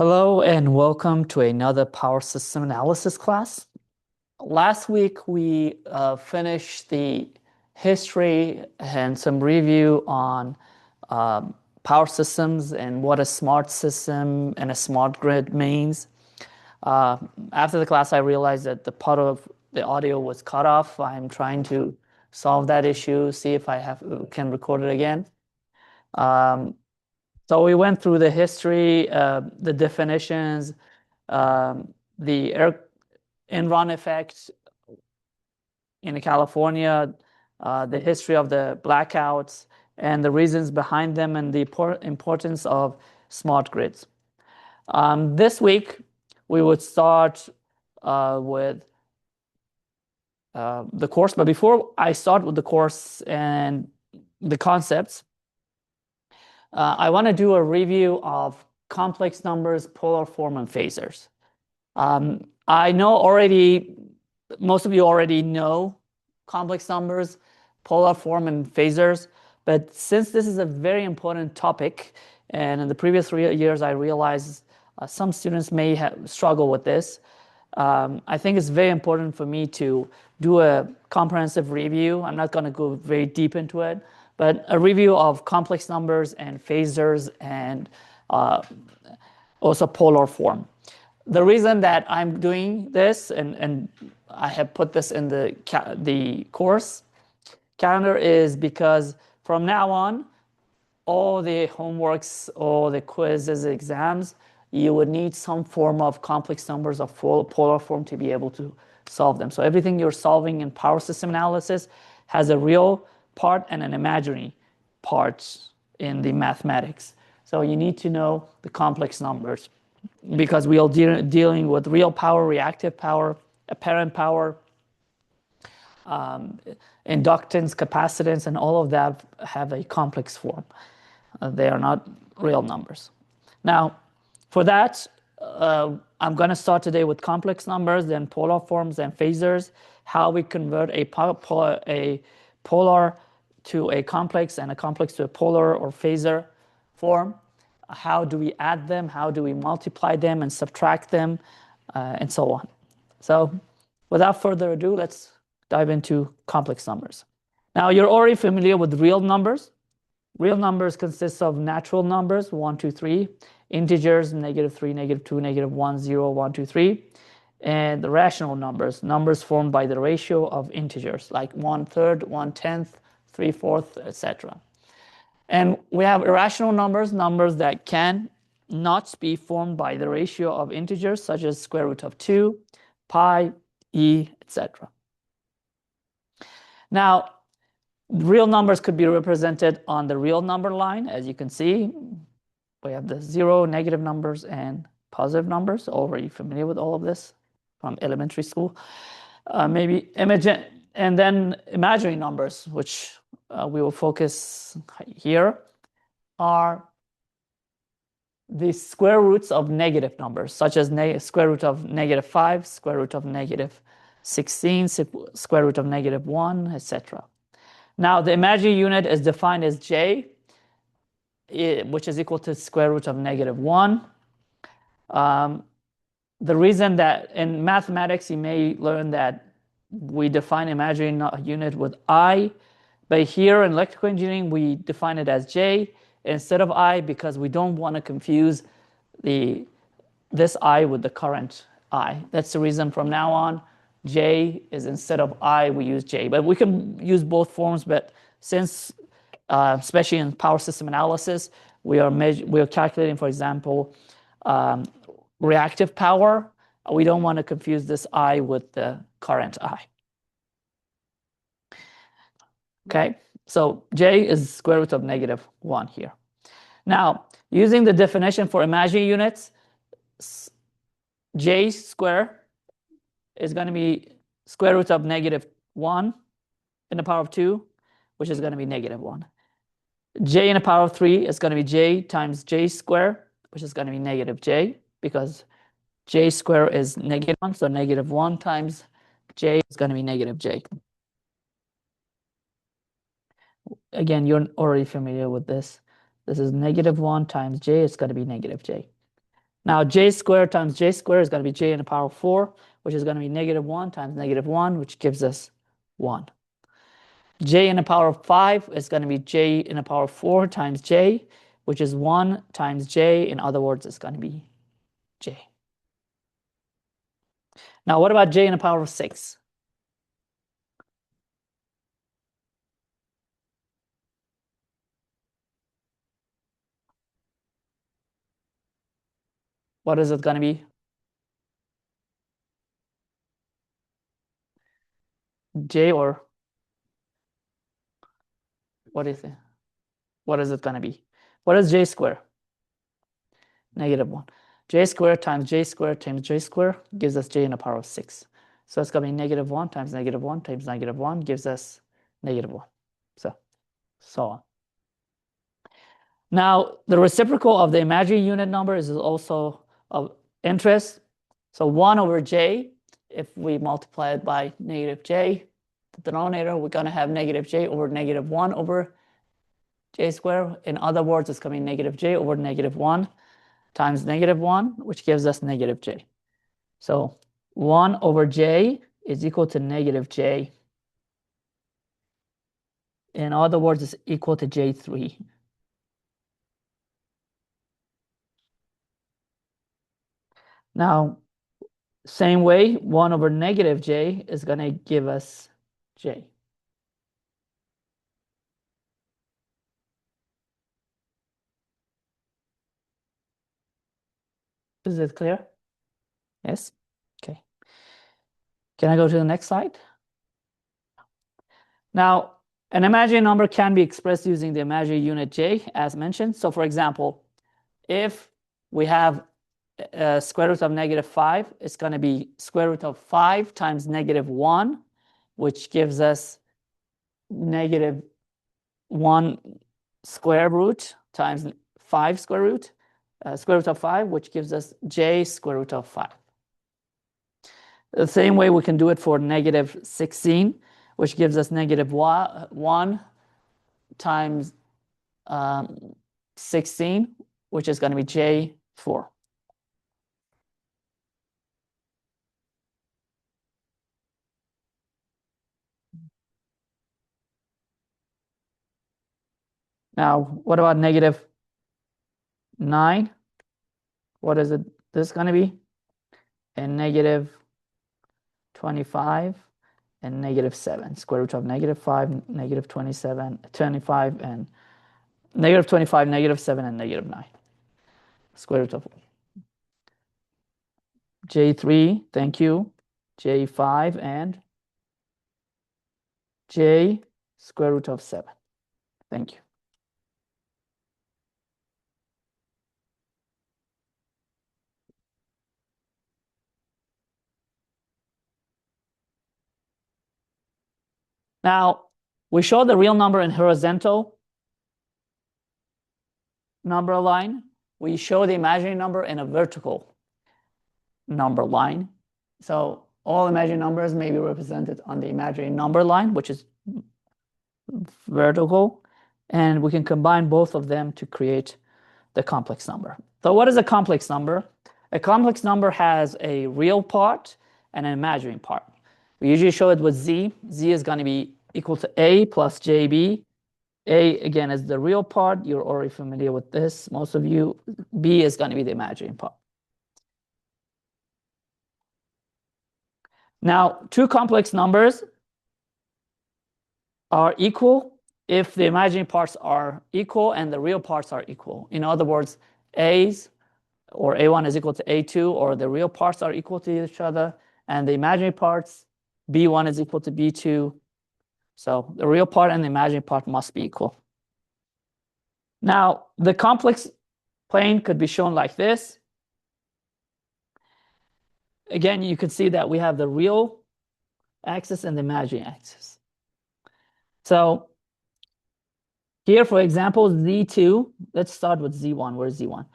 Hello and welcome to another power system analysis class. Last week we finished the history and some review on power systems and what a smart system and a smart grid means. After the class, I realized that the part of the audio was cut off. I'm trying to solve that issue, see if can record it again. So we went through the history, the definitions, the Enron effect in California, the history of the blackouts, and the reasons behind them, and the importance of smart grids. This week, we would start with the course. But before I start with the course and the concepts, I want to do a review of complex numbers, polar form, and phasors. I know already, most of you already know complex numbers, polar form, and phasors. But since this is a very important topic, and in the previous 3 years, I realized some students may struggle with this, I think it's very important for me to do a comprehensive review. I'm not going to go very deep into it, but a review of complex numbers and phasors and also polar form. The reason that I'm doing this, and I have put this in the course calendar, is because from now on, all the homeworks, all the quizzes, exams, you would need some form of complex numbers of polar form to be able to solve them. So everything you're solving in power system analysis has a real part and an imaginary part in the mathematics. So you need to know the complex numbers because we are dealing with real power, reactive power, apparent power, inductance, capacitance, and all of that have a complex form. They are not real numbers. Now, for that, I'm going to start today with complex numbers, then polar forms and phasors, how we convert a polar to a complex and a complex to a polar or phasor form. How do we add them? How do we multiply them and subtract them, and so on. So without further ado, let's dive into complex numbers. Now, you're already familiar with real numbers. Real numbers consist of natural numbers, 1, 2, 3, integers, -3, -2, -1, 0, 1, 2, 3, and the rational numbers, numbers formed by the ratio of integers, like 1/3, 1/10, 3/4, etc. And we have irrational numbers, numbers that can not be formed by the ratio of integers, such as square root of 2, pi, e, etc. Now, real numbers could be represented on the real number line. As you can see, we have the zero, negative numbers, and positive numbers. Already familiar with all of this from elementary school. And then imaginary numbers, which we will focus here, are the square roots of negative numbers, such as square root of -5, square root of -16, square root of -1, etc. Now, the imaginary unit is defined as j, which is equal to square root of -1. The reason that in mathematics, you may learn that we define imaginary unit with I, but here in electrical engineering, we define it as j instead of I because we don't want to confuse this I with the current I. That's the reason from now on, j is instead of I, we use j. But we can use both forms, but since, especially in power system analysis, we are calculating, for example, reactive power, we don't want to confuse this I with the current I. Okay, so j is square root of -1 here. Now, using the definition for imaginary units, j square is going to be square root of -1 in the power of 2, which is going to be -1. J in the power of 3 is going to be j times j square, which is going to be -j, because j square is -1, so -1 times j is going to be -j. Again, you're already familiar with this. This is -1 times j, it's going to be -j. Now j squared times j squared is going to be j in the power of 4, which is going to be -1 times -1, which gives us 1. J in the power of 5 is going to be j in the power of 4 times j, which is 1 times j. In other words, it's going to be j. Now, what about j in the power of 6? What is it going to be? J or what is it? What is it going to be? What is j squared? -1. J squared times j squared times j squared gives us j in the power of 6. So it's going to be -1 times -1 times -1 gives us -1. So on. Now, the reciprocal of the imaginary unit number is also of interest. So 1 over j, if we multiply it by -j, the denominator, we're going to have -j over -1 over j squared. In other words, it's coming -j over -1 times -1, which gives us -j. So 1 over j is equal to -j. In other words, it's equal to j3. Now, same way, 1 over -j is going to give us j. Is it clear? Yes? Okay. Can I go to the next slide? Now, an imaginary number can be expressed using the imaginary unit j, as mentioned. So, for example, if we have a square root of -5, it's going to be square root of 5 times -1, which gives us -1 square root times 5 square root, square root of 5, which gives us j square root of 5. The same way we can do it for -16, which gives us -1 times 16, which is going to be j4. Now, what about -9? What is it? This is going to be? And -25 and -7. Square root of -5, -27, 25, and -25, -7, and -9. Square root of j3, thank you, j5, and j square root of 7. Thank you. Now, we show the real number in horizontal number line. We show the imaginary number in a vertical number line. So all imaginary numbers may be represented on the imaginary number line, which is vertical, and we can combine both of them to create the complex number. So what is a complex number? A complex number has a real part and an imaginary part. We usually show it with z. Z is going to be equal to a plus jb. A, again, is the real part. You're already familiar with this, most of you. B is going to be the imaginary part. Now, two complex numbers are equal if the imaginary parts are equal and the real parts are equal. In other words, A's or A1 is equal to A2, or the real parts are equal to each other, and the imaginary parts, B1 is equal to B2. So the real part and the imaginary part must be equal. Now, the complex plane could be shown like this. Again, you can see that we have the real axis and the imaginary axis. So here, for example, Z2, let's start with Z1. Where's Z1?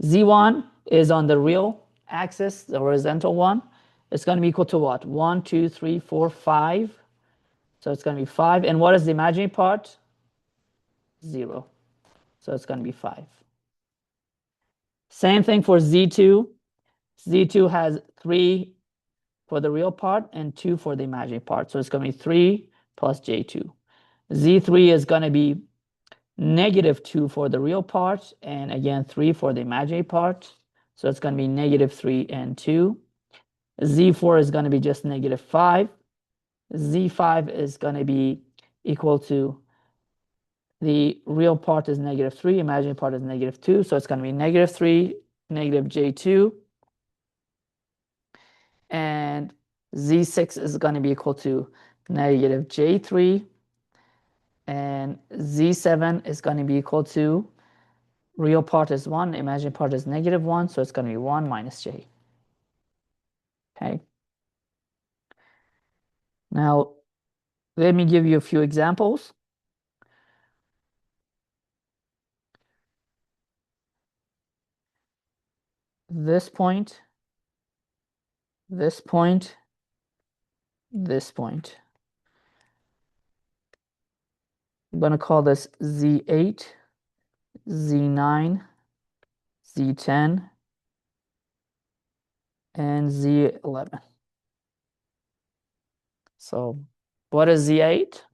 Z1 is on the real axis, the horizontal one. It's going to be equal to what? 1, 2, 3, 4, 5. So it's going to be 5. And what is the imaginary part? 0. So it's going to be 5. Same thing for Z2. Z2 has 3 for the real part and 2 for the imaginary part. So it's going to be 3 plus J2. Z3 is going to be -2 for the real part, and again 3 for the imaginary part. So it's going to be -3 and 2. Z4 is going to be just -5. Z5 is going to be equal to the real part is -3, imaginary part is -2. So it's going to be -3, -J2. And Z6 is going to be equal to -J3. And Z7 is going to be equal to, real part is 1, imaginary part is -1, so it's going to be 1 minus J. Okay. Now, let me give you a few examples. This point, this point, this point. I'm going to call this Z8, Z9, Z10, and Z11. So what is Z8?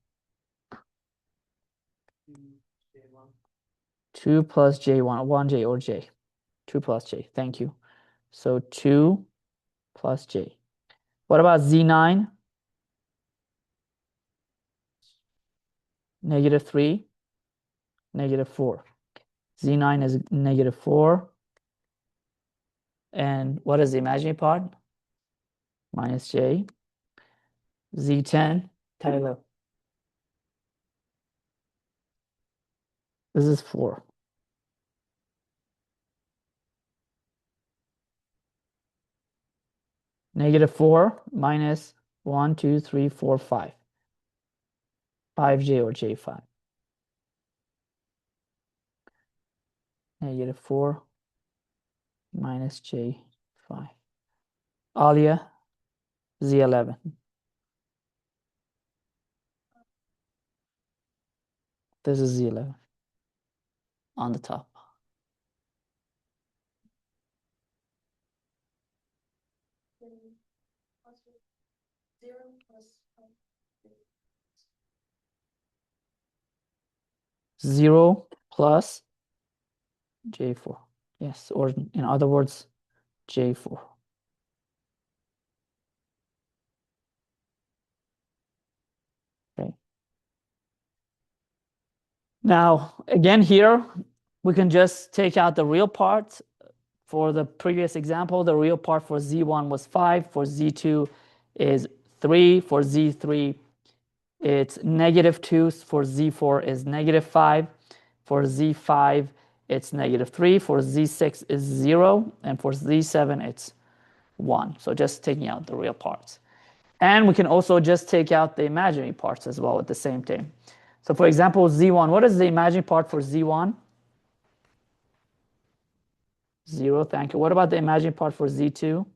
2 plus J1, 1J or J. 2 plus J, thank you. So 2 plus J. What about Z9? -3, -4. Z9 is -4. And what is the imaginary part? Minus J. Z10, Tyler. This is 4. -4 minus 1, 2, 3, 4, 5. 5J or J5. -4 minus J5. Alia, Z11. This is Z11 on the top. Zero plus J4. Yes, or in other words, J4. Okay. Now, again here, we can just take out the real part. For the previous example, the real part for Z1 was 5. For Z2 is 3. For Z3, it's -2. For Z4 is -5. For Z5, it's -3. For Z6 is 0. And for Z7, it's 1. So just taking out the real parts. And we can also just take out the imaginary parts as well at the same time. So for example, Z1, what is the imaginary part for Z1? 0, thank you. What about the imaginary part for Z2?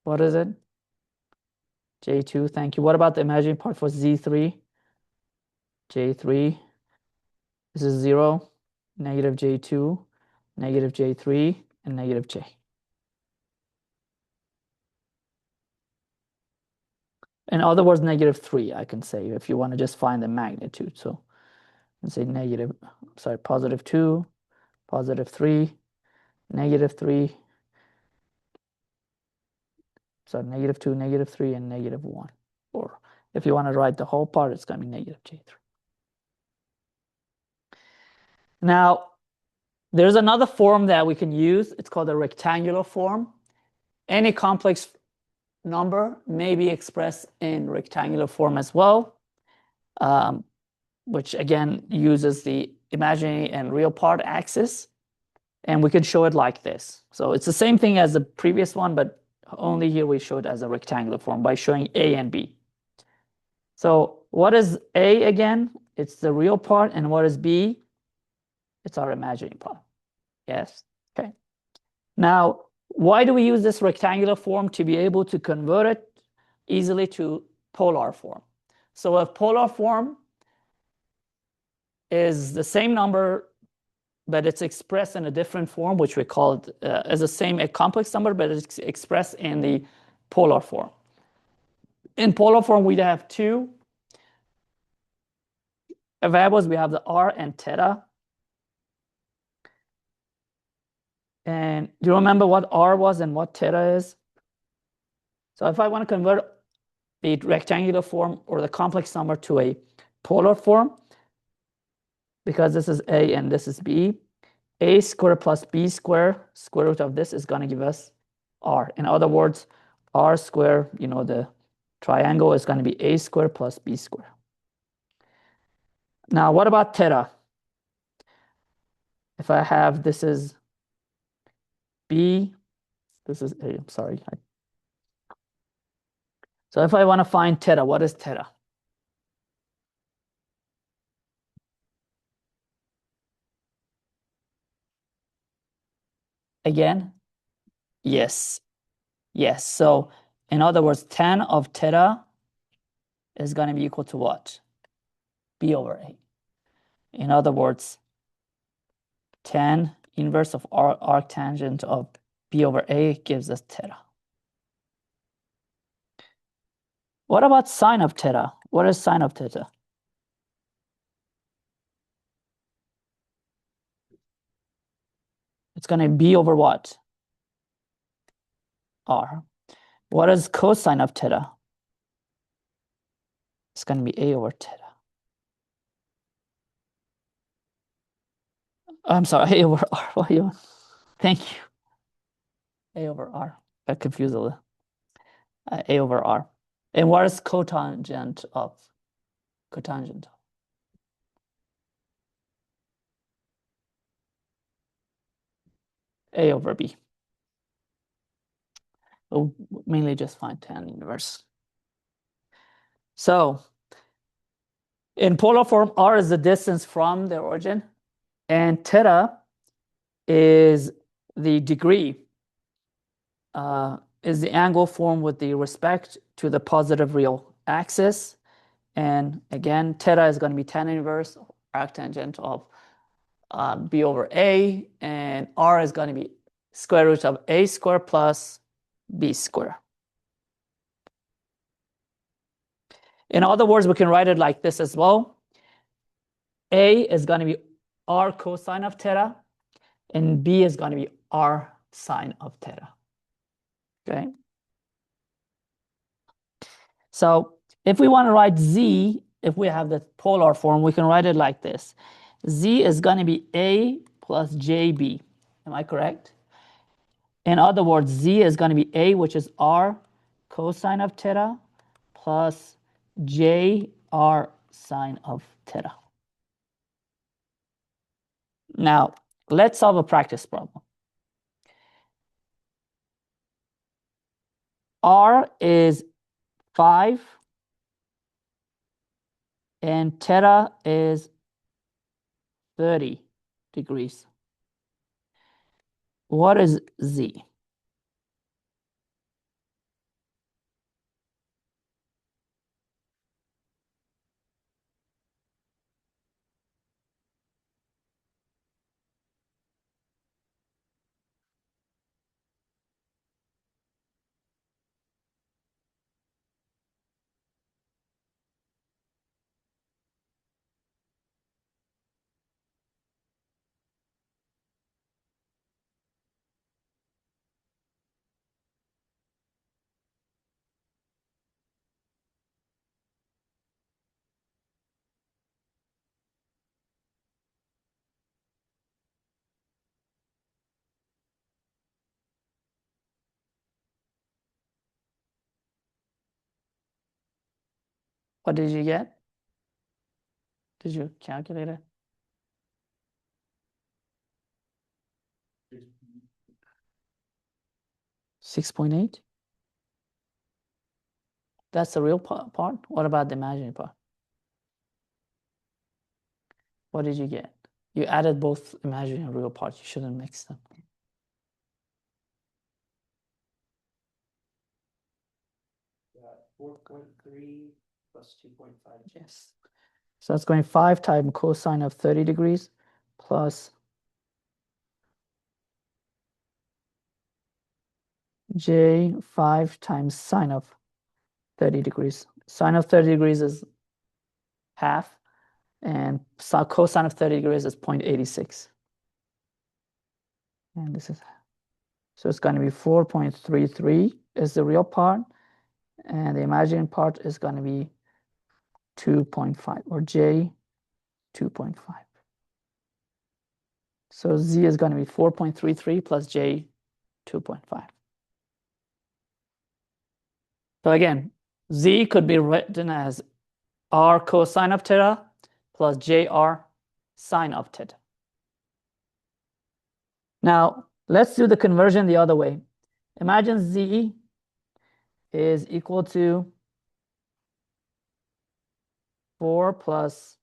What is it? J2, thank you. What about the imaginary part for Z3? J3, this is 0, -J2, -J3, and -J. In other words, -3, I can say, if you want to just find the magnitude. So let's say +2, +3, -3, so -2, -3, and -1. Or if you want to write the whole part, it's going to be -J3. Now, there's another form that we can use. It's called a rectangular form. Any complex number may be expressed in rectangular form as well, which again uses the imaginary and real part axis. And we can show it like this. So it's the same thing as the previous one, but only here we show it as a rectangular form by showing A and B. So what is A again? It's the real part. And what is B? It's our imaginary part. Yes. Okay. Now, why do we use this rectangular form? To be able to convert it easily to polar form. So if polar form is the same number but it's expressed in a different form, which we call it as the same a complex number, but it's expressed in the polar form. In polar form, we have two variables. We have the r and theta. And do you remember what r was and what theta is? So if I want to convert the rectangular form or the complex number to a polar form, because this is a and this is b, a squared plus b squared, square root of this is going to give us r. In other words, r squared, the triangle is going to be a squared plus b squared. Now, what about theta? If I have, this is b, this is a, I'm sorry. So if I want to find theta, what is theta? Again, yes. Yes. So in other words, tan of theta is going to be equal to what? B over A. In other words, tan inverse of arctangent of B over A gives us theta. What about sine of theta? What is sine of theta? It's going to be over what? R. What is cosine of theta? It's going to be A over theta. I'm sorry, A over R. What are you? Thank you. A over R. I confused a little. A over R. And what is cotangent of? Cotangent. A over B. We'll mainly just find tan inverse. So in polar form, r is the distance from the origin, and theta is the degree, is the angle formed with the respect to the positive real axis. And again, theta is going to be tan inverse arctangent of b over a, and r is going to be square root of a squared plus b squared. In other words, we can write it like this as well. A is going to be r cosine of theta, and B is going to be r sine of theta. Okay. So if we want to write Z, if we have the polar form, we can write it like this. Z is going to be A plus JB. Am I correct? In other words, Z is going to be A, which is r cosine of theta, plus J r sine of theta. Now, let's solve a practice problem. R is 5 and theta is 30 degrees. What is Z? What did you get? Did you calculate it? 6.8? That's the real part. What about the imaginary part? What did you get? You added both imaginary and real parts. You shouldn't mix them. Yeah, 4.3 plus 2.5. Yes. So that's going 5 times cosine of 30 degrees plus J5 times sine of 30 degrees. Sine of 30 degrees is half, and cosine of 30 degrees is 0.86. And this is, so it's going to be 4.33 is the real part, and the imaginary part is going to be 2.5, or J 2.5. So Z is going to be 4.33 plus J 2.5. So again, Z could be written as R cosine of theta plus JR sine of theta. Now, let's do the conversion the other way. Imagine Z is equal to 4 plus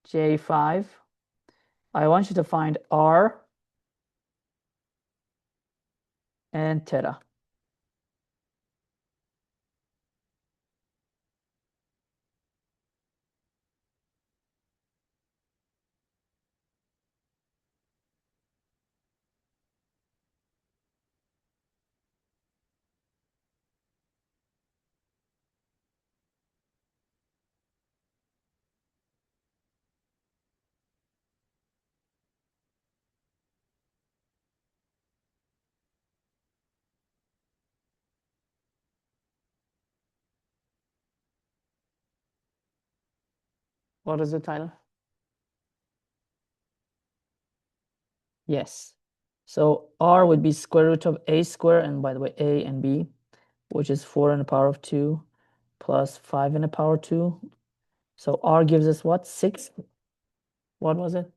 J5. I want you to find R and theta. What is the title? Yes. So R would be square root of A squared, and by the way, A and B, which is 4 in the power of 2 plus 5 in the power of 2. So R gives us what? 6? What was it?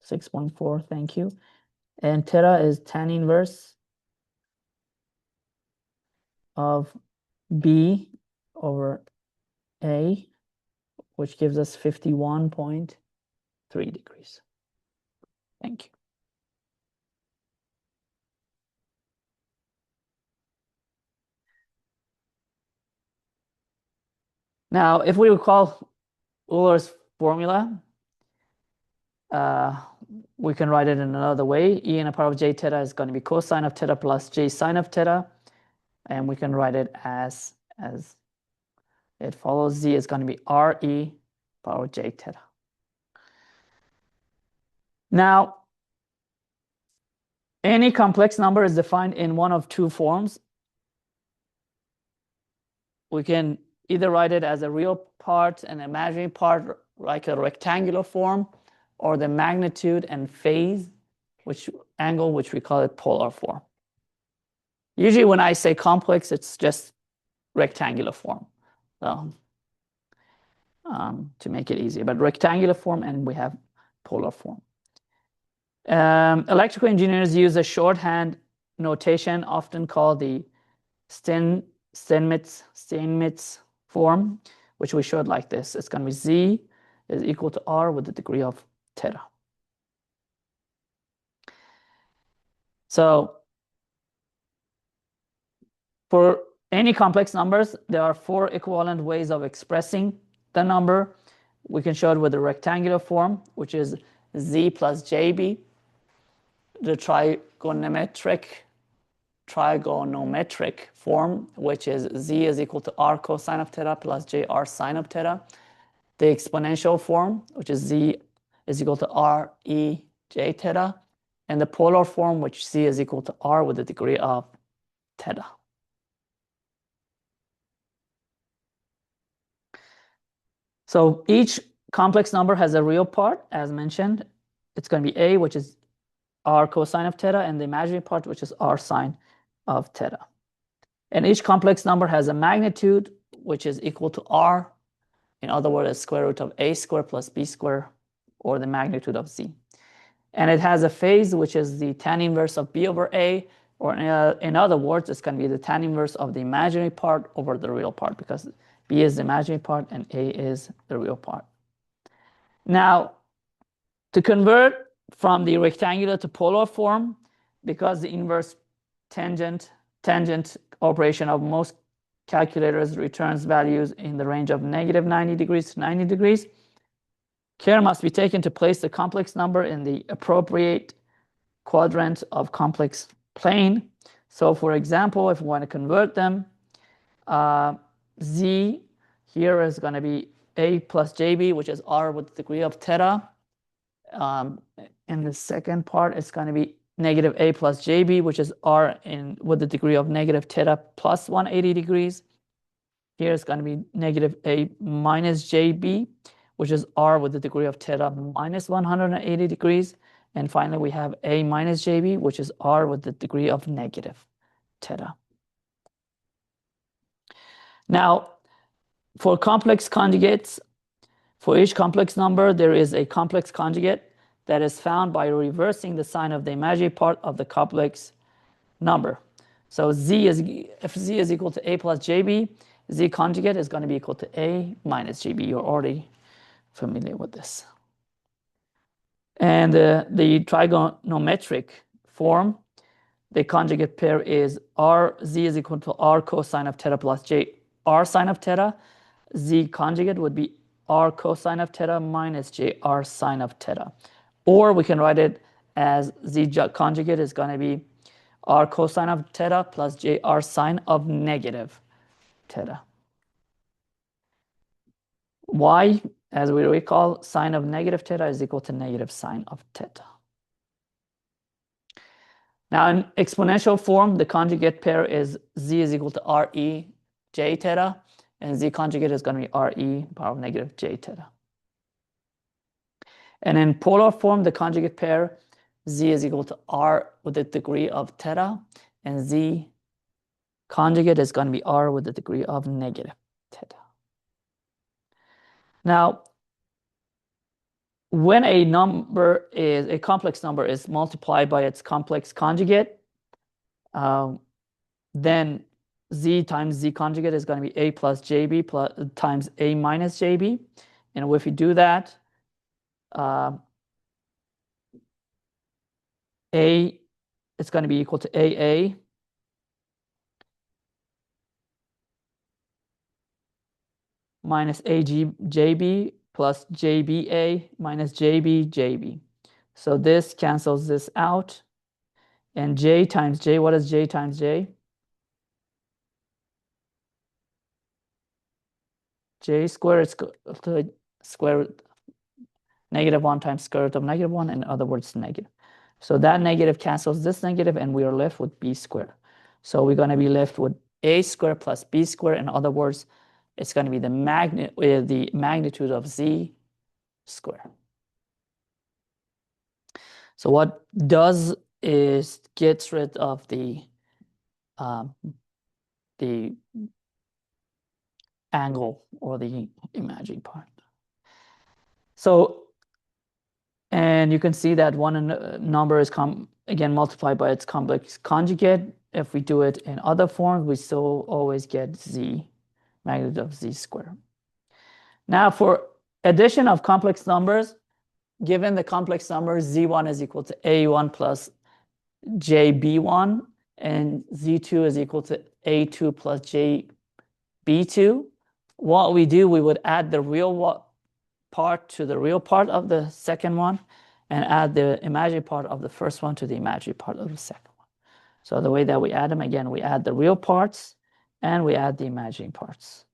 6.4, thank you. And theta is tan inverse of B over A, which gives us 51.3 degrees. Thank you. Now, if we recall Euler's formula, we can write it in another way. E in the power of j theta is going to be cosine of theta plus j sine of theta. And we can write it as it follows. Z is going to be RE power j theta. Now, any complex number is defined in one of two forms. We can either write it as a real part and imaginary part, like a rectangular form, or the magnitude and phase, which we call it polar form. Usually when I say complex, it's just rectangular form. So, to make it easier, but rectangular form, and we have polar form. Electrical engineers use a shorthand notation, often called the Steinmetz form, which we showed like this. It's going to be Z is equal to R with the degree of theta. So for any complex numbers, there are 4 equivalent ways of expressing the number. We can show it with a rectangular form, which is Z plus JB. The trigonometric form, which is Z is equal to R cosine of theta plus JR sine of theta. The exponential form, which is Z is equal to R E J theta. And the polar form, which Z is equal to R with the degree of theta. So each complex number has a real part, as mentioned. It's going to be A, which is R cosine of theta, and the imaginary part, which is R sine of theta. And each complex number has a magnitude, which is equal to R. In other words, it's square root of A squared plus B squared, or the magnitude of Z. And it has a phase, which is the tan inverse of B over A, or in other words, it's going to be the tan inverse of the imaginary part over the real part, because B is the imaginary part and A is the real part. Now, to convert from the rectangular to polar form, because the inverse tangent operation of most calculators returns values in the range of negative 90 degrees to 90 degrees, care must be taken to place the complex number in the appropriate quadrant of complex plane. So for example, if we want to convert them, z here is going to be a plus jb, which is r with the degree of theta. In the second part, it's going to be negative a plus jb, which is r with the degree of negative theta plus 180 degrees. Here it's going to be negative a minus jb, which is r with the degree of theta minus 180 degrees. And finally, we have a minus jb, which is r with the degree of negative theta. Now, for complex conjugates, for each complex number, there is a complex conjugate that is found by reversing the sign of the imaginary part of the complex number. So if z is equal to a plus jb, z conjugate is going to be equal to a minus jb. You're already familiar with this. And the trigonometric form, the conjugate pair is z is equal to r cosine of theta plus j r sine of theta. Z conjugate would be r cosine of theta minus j r sine of theta. Or we can write it as z conjugate is going to be r cosine of theta plus j r sine of negative theta. Why? As we recall, sine of negative theta is equal to negative sine of theta. Now in exponential form, the conjugate pair is z is equal to re j theta, and z conjugate is going to be re power of negative j theta. And in polar form, the conjugate pair, z is equal to r with the degree of theta, and z conjugate is going to be r with the degree of negative theta. Now, when a complex number is multiplied by its complex conjugate, then z times z conjugate is going to be a plus jb times a minus jb. And if we do that, a is going to be equal to aa minus jb plus jba minus jb. So this cancels this out. And j times j, what is j times j? J squared is to square root -1 times square root of -1, in other words, negative. So that negative cancels this negative, and we are left with b squared. So we're going to be left with a squared plus b squared. In other words, it's going to be the magnitude of z squared. So what does is gets rid of the angle or the imaginary part. So, and you can see that one number is again multiplied by its complex conjugate. If we do it in other forms, we still always get z, magnitude of z squared. Now for addition of complex numbers, given the complex number z1 is equal to a1 plus jb1, and z2 is equal to a2 plus jb2, what we do, we would add the real part to the real part of the second one, and add the imaginary part of the first one to the imaginary part of the second one. So the way that we add them, again, we add the real parts and we add the imaginary parts.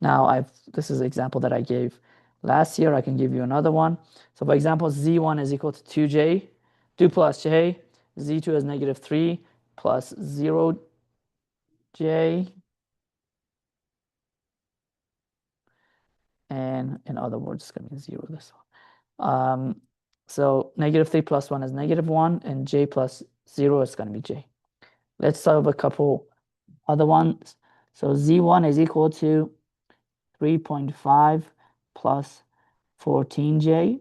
Now this is an example that I gave last year. I can give you another one. So for example, z1 is equal to 2j, 2 plus j, z2 is -3 plus 0j, and in other words, it's going to be 0 this one. So -3 plus 1 is -1, and j plus 0 is going to be j. Let's solve a couple other ones. So z1 is equal to 3.5 plus 14j,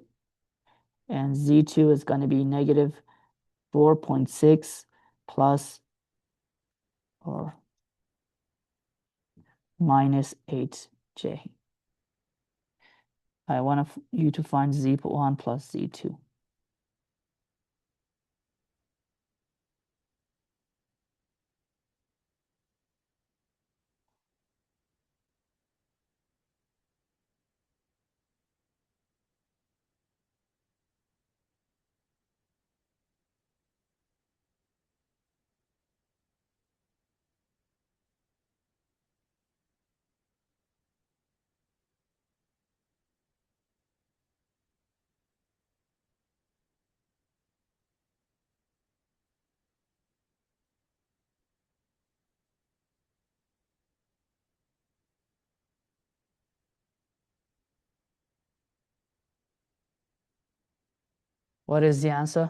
and z2 is going to be -4.6 plus or -8j. I want you to find z1 plus z2. What is the answer?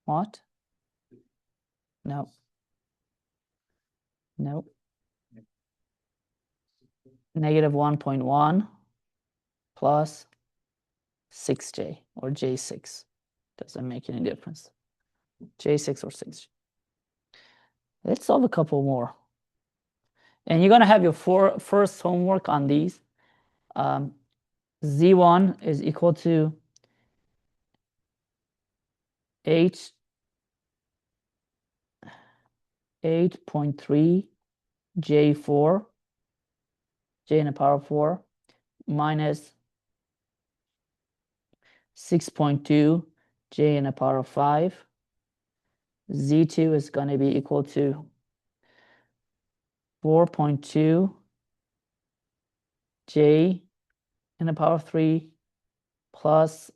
What? No. No. Negative 1.1 plus 6j or j6. Doesn't make any difference. j6 or 6j. Let's solve a couple more. And you're going to have your first homework on these. Z1 is equal to 8.3 j4, j in the power of 4, minus 6.2 j in the power of 5. Z2 is going to be equal to 4.2 j in the power of 3 plus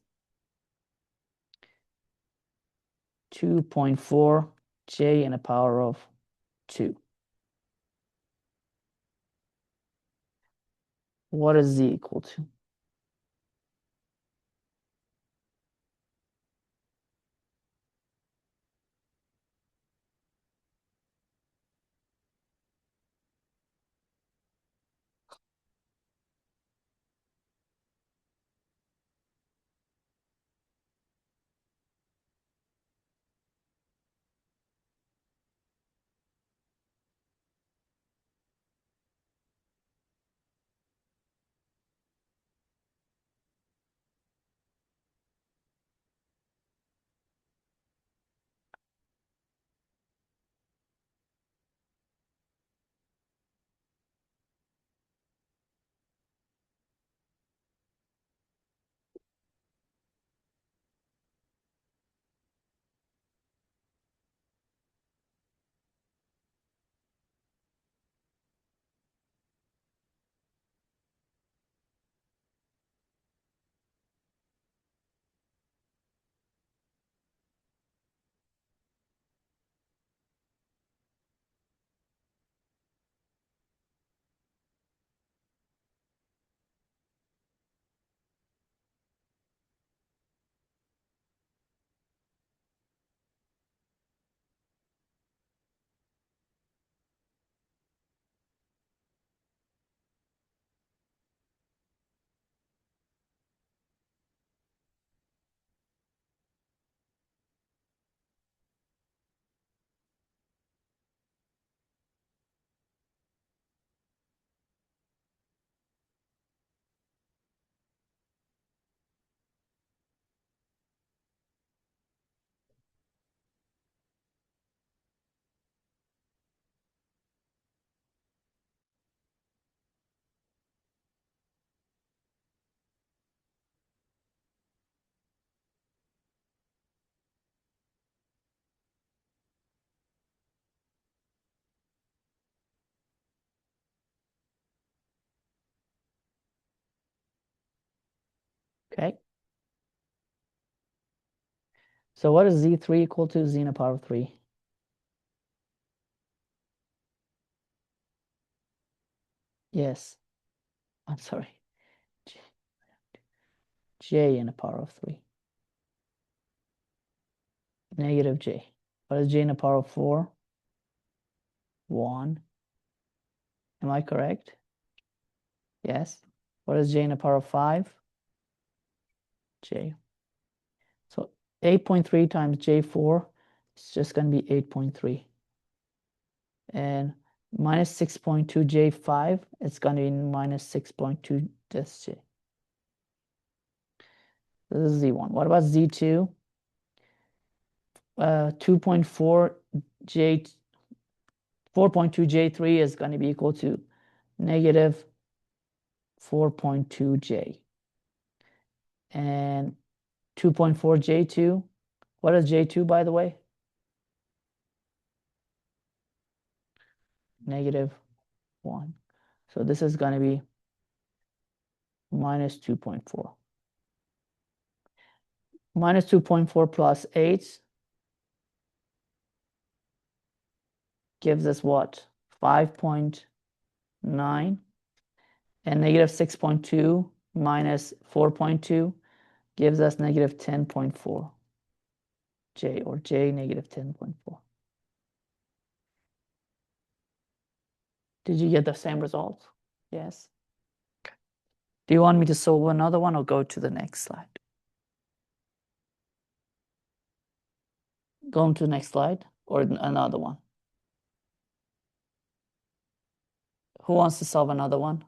2.4 j in the power of 2. What is z equal to? Okay. So what is z3 equal to? Z in the power of 3. Yes. I'm sorry. J in the power of 3. Negative j. What is j in the power of 4? 1. Am I correct? Yes. What is j in the power of 5? J. So 8.3 times j4 is just going to be 8.3. And minus 6.2 j5, it's going to be minus 6.2 this j. This is z1. What about z2? 2.4 j 4.2 j3 is going to be equal to negative 4.2 j. And 2.4 j2, what is j2 by the way? Negative 1. So this is going to be minus 2.4. Minus 2.4 plus 8 gives us what? 5.9. And negative 6.2 minus 4.2 gives us negative 10.4. J, or J negative 10.4. Did you get the same result? Yes. Do you want me to solve another one or go to the next slide? Go on to the next slide or another one? Who wants to solve another one?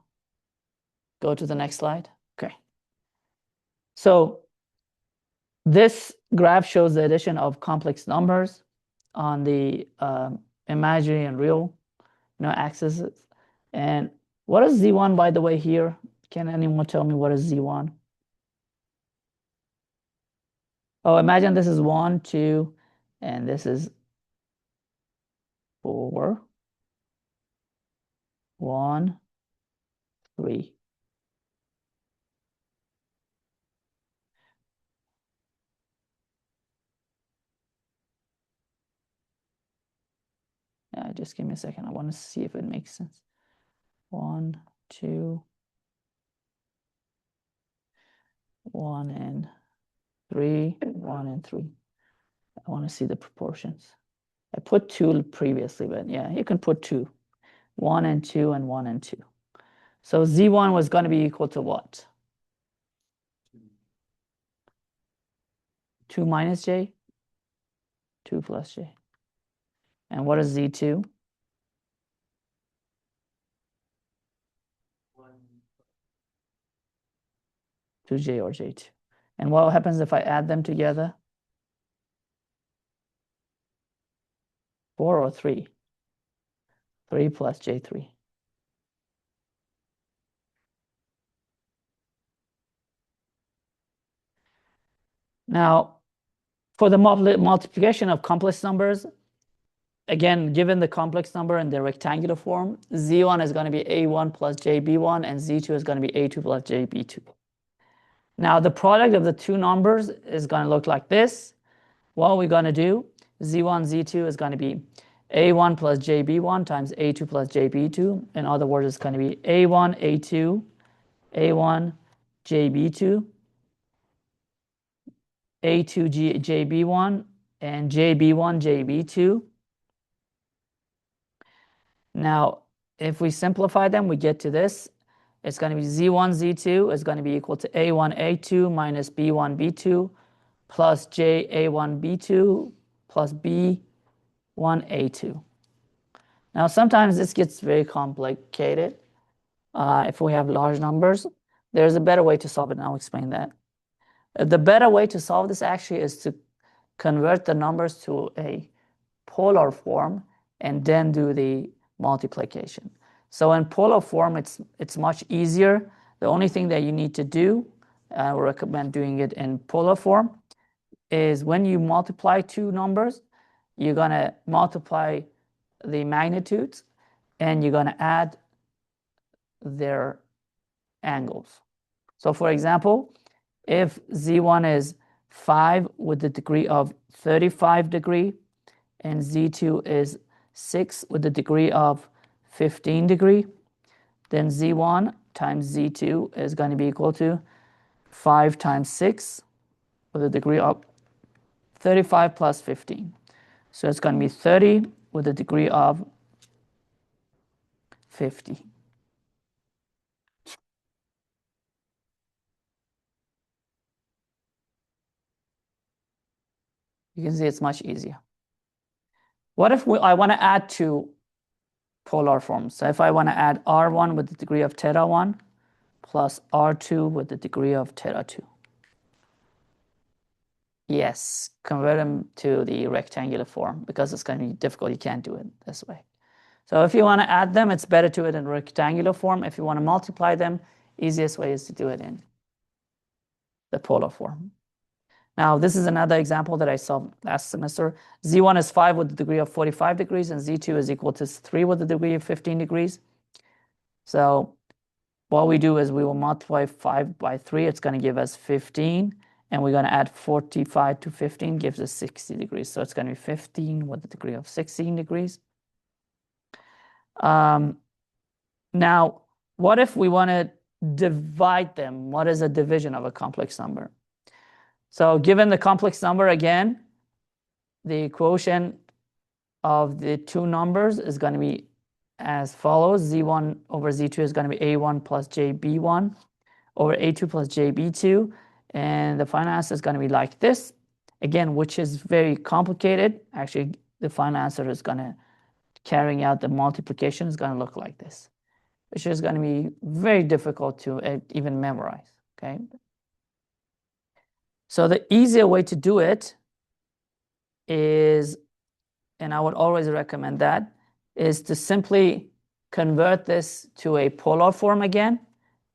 Go to the next slide. Okay. So this graph shows the addition of complex numbers on the imaginary and real axes. And what is Z1, by the way, here? Can anyone tell me what is Z1? Oh, imagine this is 1, 2, and this is 4, 1, 3. Just give me a second. I want to see if it makes sense. 1, 2, 1 and 3, 1 and 3. I want to see the proportions. I put 2 previously, but yeah, you can put 2. 1 and 2 and 1 and 2. So Z1 was going to be equal to what? 2 minus J? 2 plus J. And what is Z2? 2J or J2. And what happens if I add them together? 4 or 3? 3 plus J3. Now, for the multiplication of complex numbers, again, given the complex number in the rectangular form, Z1 is going to be A1 plus JB1, and Z2 is going to be A2 plus JB2. Now, the product of the two numbers is going to look like this. What we're going to do, Z1, Z2 is going to be A1 plus JB1 times A2 plus JB2. In other words, it's going to be A1, A2, A1, JB2, A2, JB1, and JB1, JB2. Now, if we simplify them, we get to this. It's going to be Z1, Z2 is going to be equal to A1, A2 minus B1, B2 plus J, A1, B2 plus B1, A2. Now, sometimes this gets very complicated. If we have large numbers, there's a better way to solve it, and I'll explain that. The better way to solve this actually is to convert the numbers to a polar form and then do the multiplication. So in polar form, it's much easier. The only thing that you need to do, I recommend doing it in polar form, is when you multiply two numbers, you're going to multiply the magnitudes and you're going to add their angles. So for example, if Z1 is 5 with the degree of 35 degree and Z2 is 6 with the degree of 15 degree, then Z1 times Z2 is going to be equal to 5 times 6 with a degree of 35 plus 15. So it's going to be 30 with a degree of 50. You can see it's much easier. What if I want to add two polar forms? So if I want to add R1 with the degree of theta 1 plus R2 with the degree of theta 2. Yes, convert them to the rectangular form because it's going to be difficult. You can't do it this way. So if you want to add them, it's better to do it in rectangular form. If you want to multiply them, easiest way is to do it in the polar form. Now, this is another example that I solved last semester. Z1 is 5 with the degree of 45 degrees, and Z2 is equal to 3 with the degree of 15 degrees. So what we do is we will multiply 5 by 3. It's going to give us 15. And we're going to add 45 to 15 gives us 60 degrees. So it's going to be 15 with the degree of 16 degrees. Now, What if we want to divide them? What is a division of a complex number? So given the complex number, again, the quotient of the two numbers is going to be as follows. Z1 over Z2 is going to be A1 plus JB1 over A2 plus JB2. And the final answer is going to be like this. Again, which is very complicated. Actually, the final answer is going to, carrying out the multiplication is going to look like this, which is going to be very difficult to even memorize, okay? So the easier way to do it is, and I would always recommend that, is to simply convert this to a polar form again.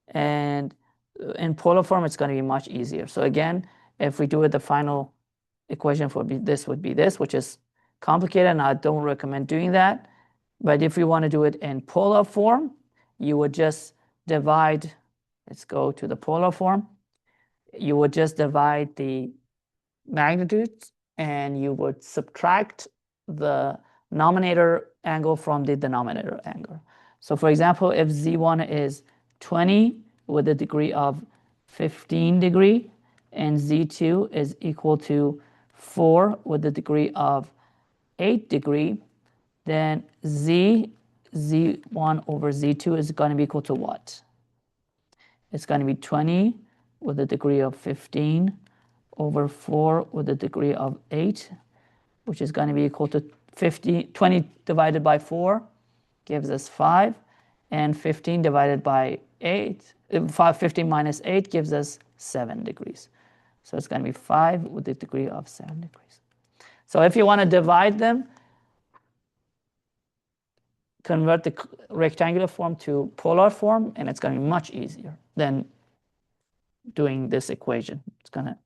And in polar form, it's going to be much easier. So again, if we do it, the final equation for this would be this, which is complicated, and I don't recommend doing that. But if you want to do it in polar form, you would just divide, let's go to the polar form. You would just divide the magnitudes and you would subtract the numerator angle from the denominator angle. So for example, if Z1 is 20 with a degree of 15 degree and Z2 is equal to 4 with a degree of 8 degree, then Z1 over Z2 is going to be equal to what? It's going to be 20 with a degree of 15 over 4 with a degree of 8, which is going to be equal to 20 divided by 4 gives us 5, and 15 divided by 8, 15 minus 8 gives us 7 degrees. So it's going to be 5 with a degree of 7 degrees. So if you want to divide them, convert the rectangular form to polar form, and it's going to be much easier than doing this equation. It's going to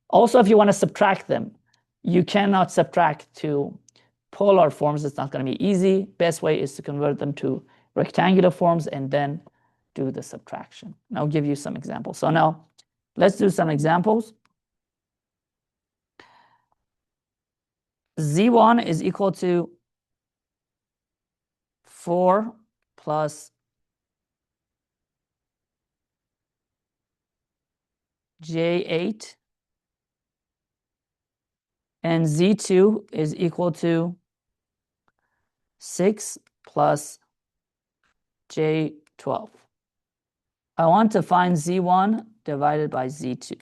also, if you want to subtract them, you cannot subtract to polar forms. It's not going to be easy. Best way is to convert them to rectangular forms and then do the subtraction. And I'll give you some examples. So now let's do some examples. Z1 is equal to 4 plus J8, and Z2 is equal to 6 plus J12. I want to find Z1 divided by Z2.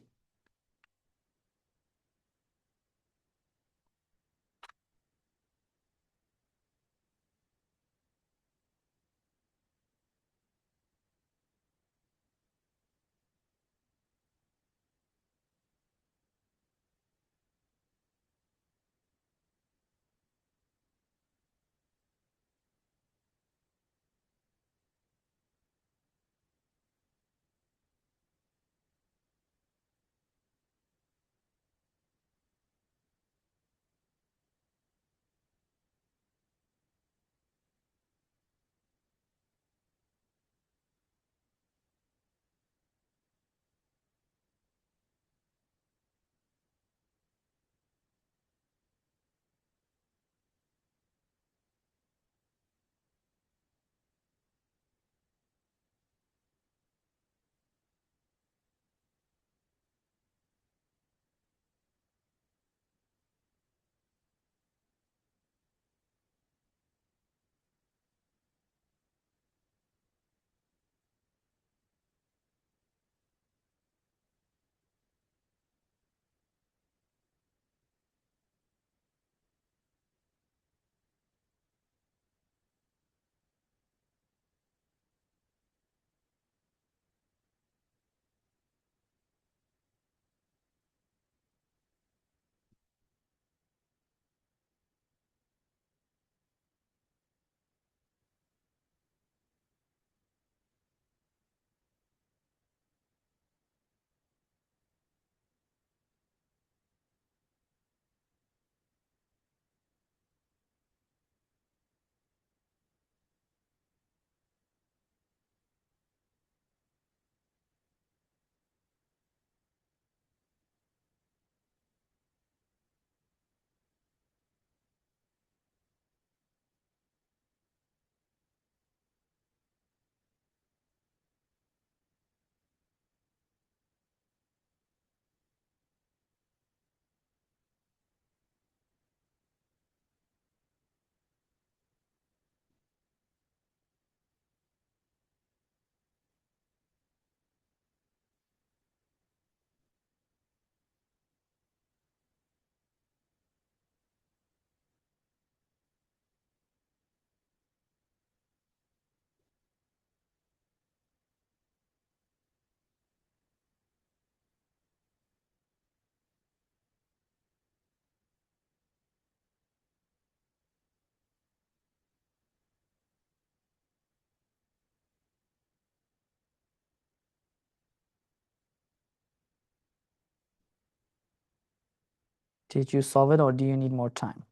Did you solve it or do you need more time?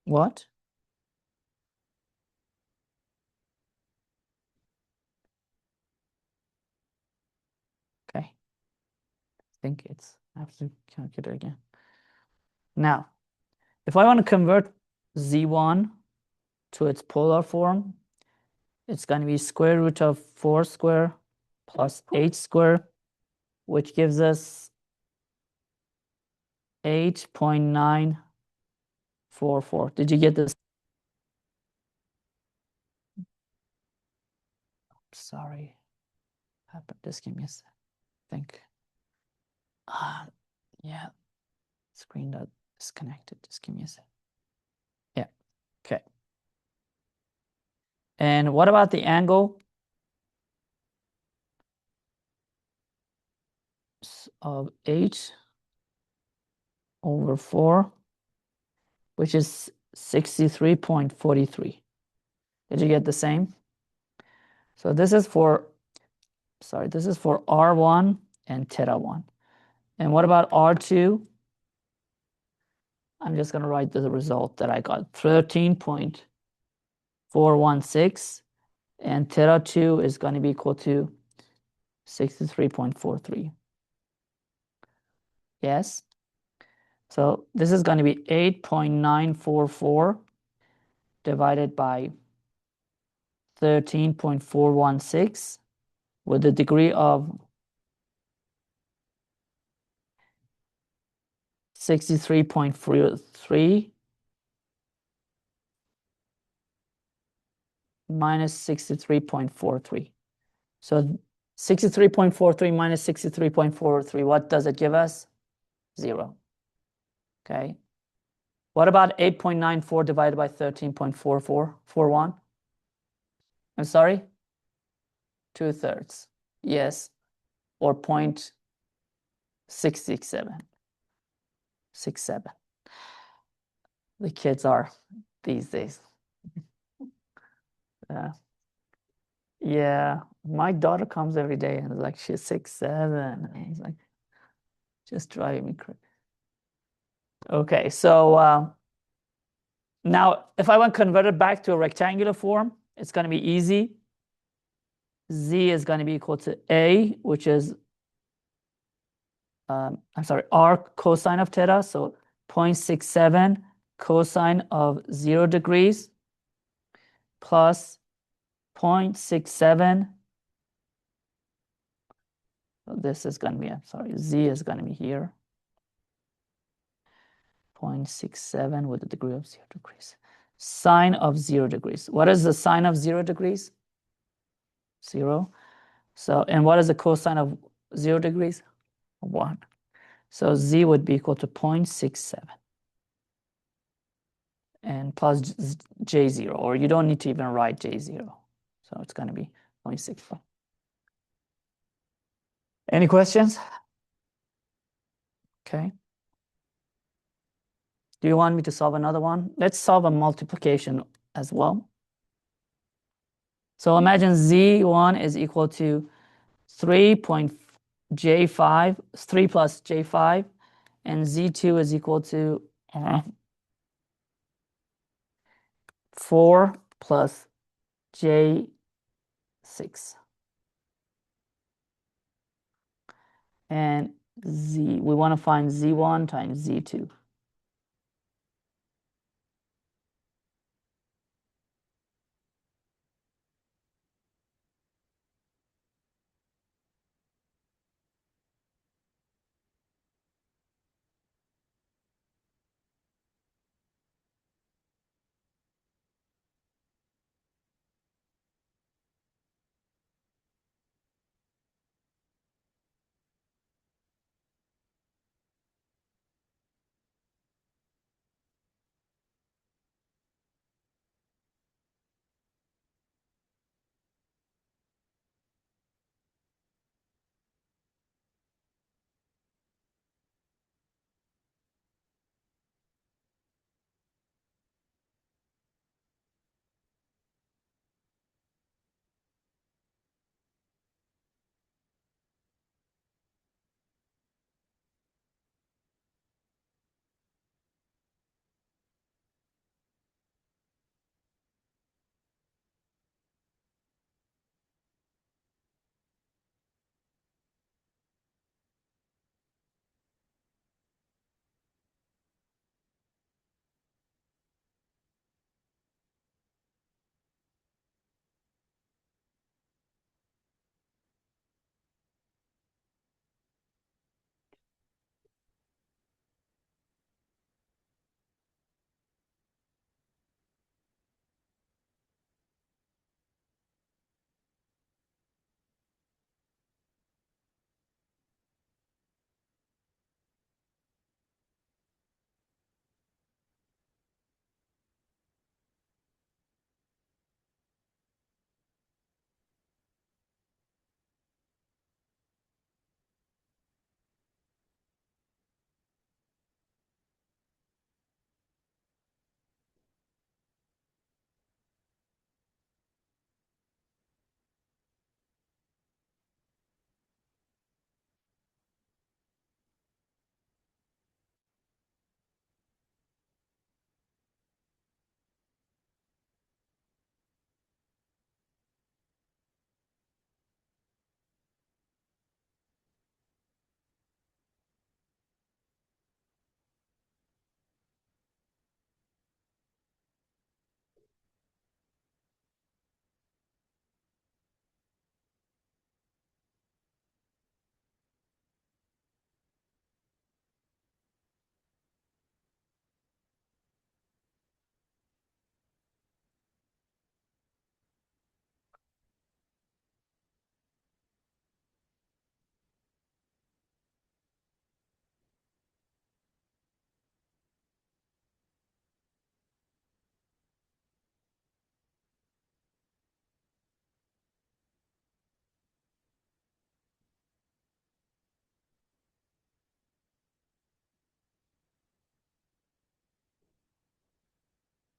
What? Okay. I think I have to calculate again. Now, if I want to convert z1 to its polar form, it's going to be square root of 4 square plus 8 square, which gives us 8.944. Did you get this? Sorry. Happened. Just give me a sec. Think. Yeah. Screen got disconnected. Just give me a sec. Yeah. Okay. And what about the angle of 8 over 4, which is 63.43? Did you get the same? So this is for, sorry, this is for R1 and theta 1. And what about R2? I'm just going to write the result that I got, 13.416, and theta 2 is going to be equal to 63.43. Yes? So this is going to be 8.944 divided by 13.416 with a degree of 63.43 minus 63.43. So 63.43 minus 63.43, what does it give us? 0. Okay. What about 8.94 divided by 13.4441? I'm sorry? 2/3. Yes. Or 0.667. 67. The kids are these days. Yeah, my daughter comes every day and like she's 6, 7. And it's like just driving me crazy. Okay, so now if I want to convert it back to a rectangular form, it's going to be easy. Z is going to be equal to A, which is I'm sorry, R cosine of theta, so 0.67 cosine of 0 degrees plus 0.67. So this is going to be, I'm sorry, Z is going to be here. 0.67 with a degree of 0 degrees. Sine of 0 degrees. What is the sine of 0 degrees? 0. So, and what is the cosine of 0 degrees? 1. So Z would be equal to 0.67 and plus J0, or you don't need to even write J0. So it's going to be 0.65. Any questions? Okay. Do you want me to solve another one? Let's solve a multiplication as well. So imagine Z1 is equal to 3.J5, 3 plus J5, and Z2 is equal to 4 plus J6. And we want to find Z1 times Z2.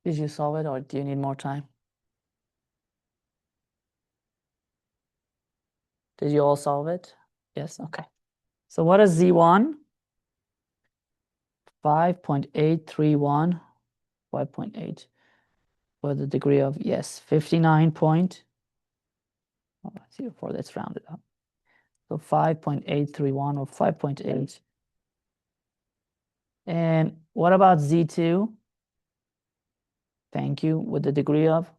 Did you solve it or do you need more time? Did you all solve it? Yes, okay. So what is Z1? 5.831, 5.8 for the degree of, yes, 59 point, 04, let's round it up. So 5.831 or 5.8. And what about Z2? Thank you, with the degree of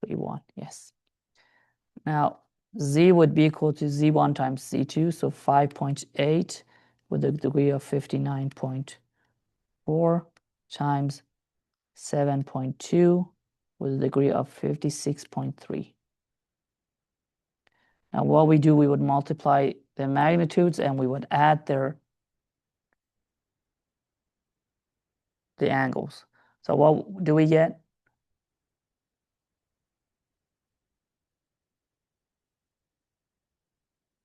31, yes. Now, Z would be equal to Z1 times Z2, so 5.8 with a degree of 59.4 times 7.2 with a degree of 56.3. Now, what we do, we would multiply the magnitudes and we would add the angles. So what do we get?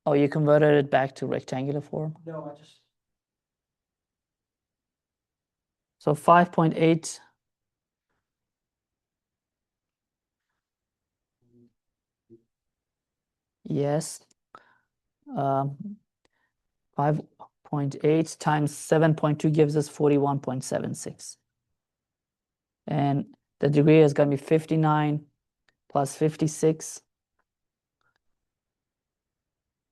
Oh, you converted it back to rectangular form? No, I just. So 5.8. Yes. 5.8 times 7.2 gives us 41.76. And the degree is going to be 59 plus 56.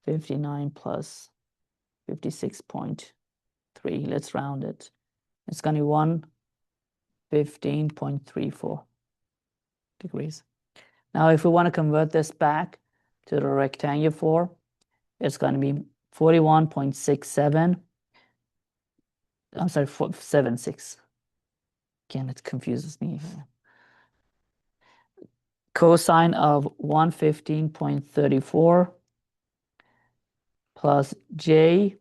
59 plus 56.3. Let's round it. It's going to be 115.34 degrees. Now, if we want to convert this back to the rectangular form, it's going to be 41.67. I'm sorry, 76. Again, it confuses me. Cosine of 115.34 plus J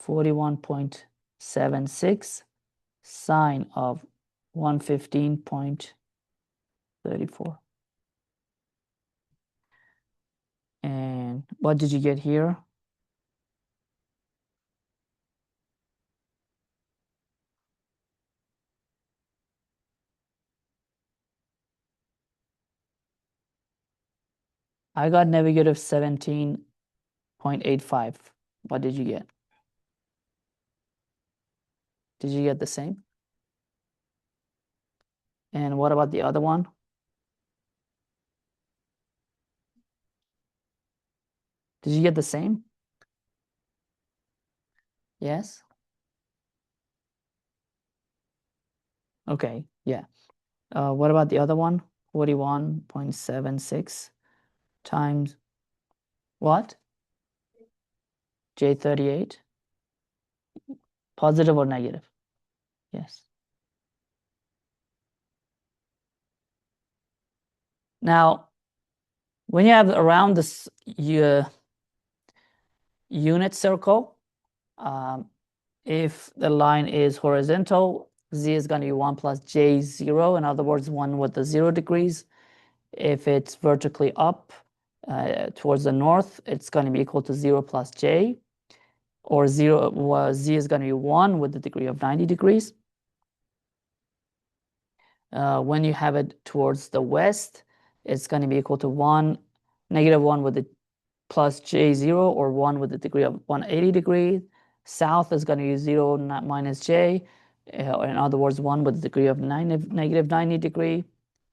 41.76 sine of 115.34. And what did you get here? I got negative 17.85. What did you get? Did you get the same? And what about the other one? Did you get the same? Yes? Okay, yeah. What about the other one? 41.76 times what? J38? Positive or negative? Yes. Now, when you have around this unit circle, if the line is horizontal, Z is going to be 1 plus J0. In other words, 1 with the 0 degrees. If it's vertically up towards the north, it's going to be equal to 0 plus J. Or 0, Z is going to be 1 with the degree of 90 degrees. When you have it towards the west, it's going to be equal to 1, negative 1 with the plus J0, or 1 with the degree of 180 degrees. South is going to be 0 minus J, in other words, 1 with the degree of negative 90 degree,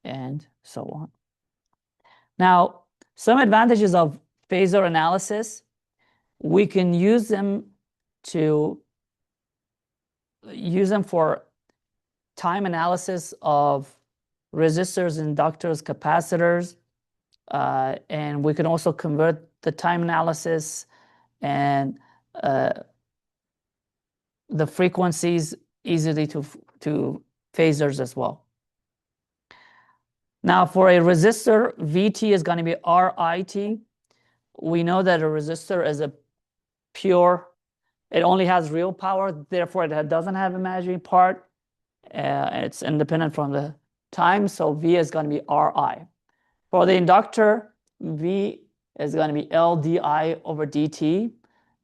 and so on. Now, some advantages of phasor analysis. We can use them for time analysis of resistors, inductors, capacitors, and we can also convert the time analysis and the frequencies easily to phasors as well. Now, for a resistor, VT is going to be RIT. We know that a resistor is a pure, it only has real power, therefore it doesn't have imaginary part. It's independent from the time, so V is going to be RI. For the inductor, V is going to be LDI over dt.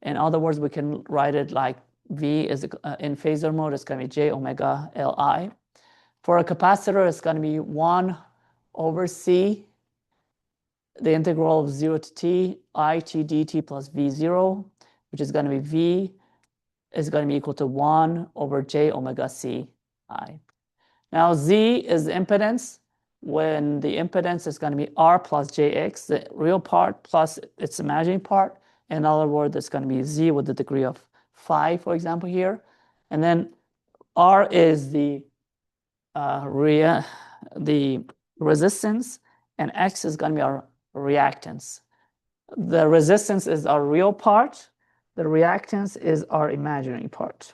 In other words, we can write it like V is in phasor mode, it's going to be j omega Li. For a capacitor, it's going to be 1 over C, the integral of 0 to t, it dt plus V0, which is going to be V is going to be equal to 1 over j omega C I. Now, Z is the impedance, when the impedance is going to be R plus JX, the real part plus its imaginary part. In other words, it's going to be Z with the degree of 5, for example, here. And then R is the resistance, and X is going to be our reactance. The resistance is our real part. The reactance is our imaginary part.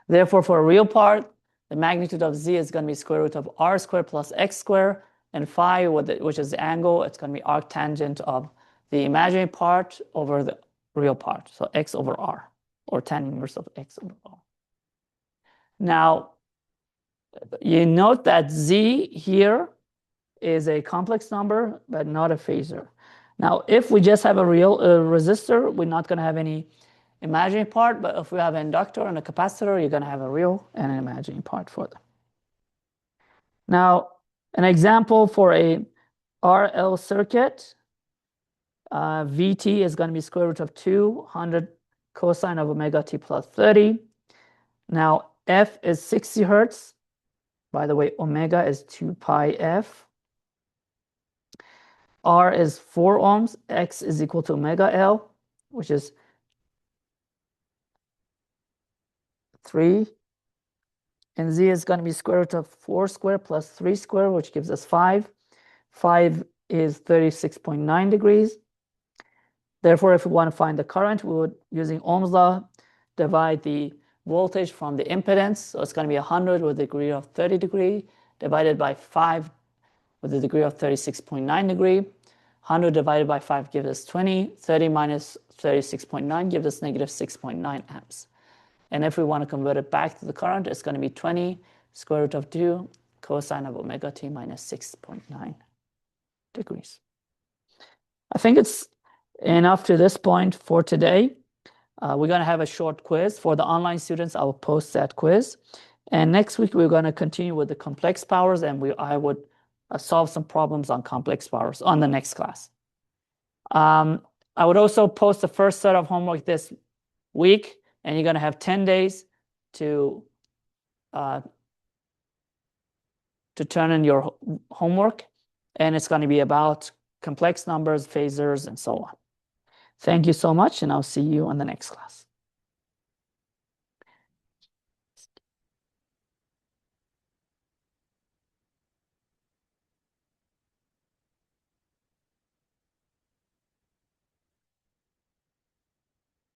Therefore, for a real part, the magnitude of Z is going to be square root of R squared plus X squared, and phi, which is the angle, it's going to be arctangent of the imaginary part over the real part. So X over R, or tan inverse of X over R. Now, you note that Z here is a complex number, but not a phasor. Now, if we just have a real resistor, we're not going to have any imaginary part, but if we have an inductor and a capacitor, you're going to have a real and an imaginary part for them. Now, an example for a RL circuit, Vt is going to be square root of 200 cosine of omega t plus 30. Now, F is 60 hertz. By the way, omega is 2 pi F. R is 4 ohms. X is equal to omega L, which is 3. And Z is going to be square root of 4 squared plus 3 squared, which gives us 5. 5 is 36.9 degrees. Therefore, if we want to find the current, we would, using Ohm's law, divide the voltage from the impedance. So it's going to be 100 with a degree of 30 degree divided by 5 with a degree of 36.9 degree. 100 divided by 5 gives us 20. 30 minus 36.9 gives us negative 6.9 amps. And if we want to convert it back to the current, it's going to be 20 square root of 2 cosine of omega t minus 6.9 degrees. I think it's enough to this point for today. We're going to have a short quiz. For the online students, I will post that quiz. And next week, we're going to continue with the complex powers, and I would solve some problems on complex powers on the next class. I would also post the first set of homework this week, and you're going to have 10 days to turn in your homework, and it's going to be about complex numbers, phasors, and so on. Thank you so much, and I'll see you on the next class.